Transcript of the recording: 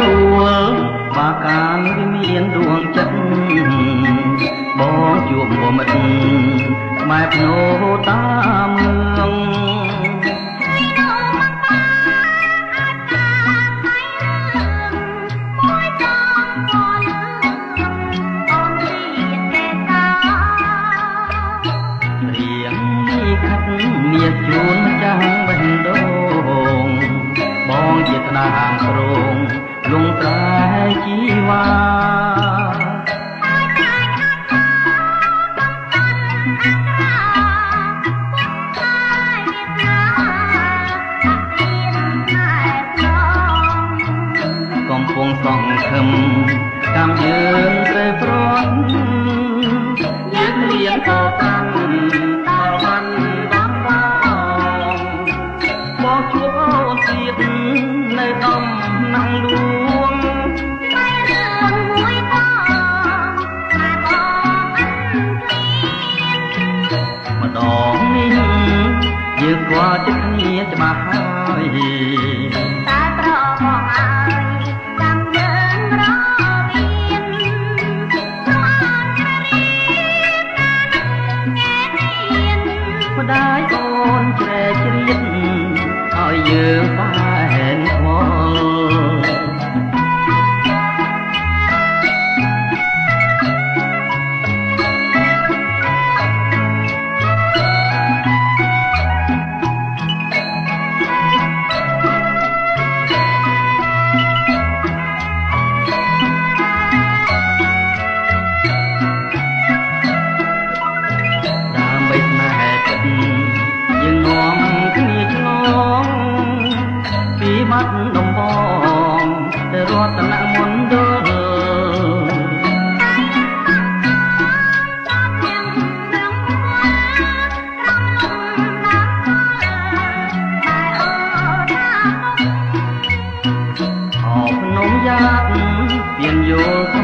ទួលបាកានវាមានដួងចិត្តបងជួបមិត្តម៉ែភ្នោតាមเมืองមានជួនចាំងបេះដូងបងជាស្នាមក្រងលងត្រែជីវ៉ាកំពុងសង្ឃឹមកម្មយើងត្រូវប្រន់យើងរៀនក៏តាំងដល់បានជួបអូនទៀតនៅដំណាំងលួងតែរឿងមួយតតែបងអត់ម្ដងនេះយើងស្គាល់ចិត្តគ្នាច្បាស់ហើយតែប្របងអើយចាំយើងរមានព្រោះអត់ជ្រៀងណាគេមានម្ដាយអូនជ្រែកជ្រៀតឲ្យយើងបែនខ្វល់ដើម្បីស្នេហ៍ចិត្តយើងនាំគ្នាឆ្លងពីបាត់ដំបងទៅរតនមណ្ឌលអោភ្នំយ៉ាតពៀនយល់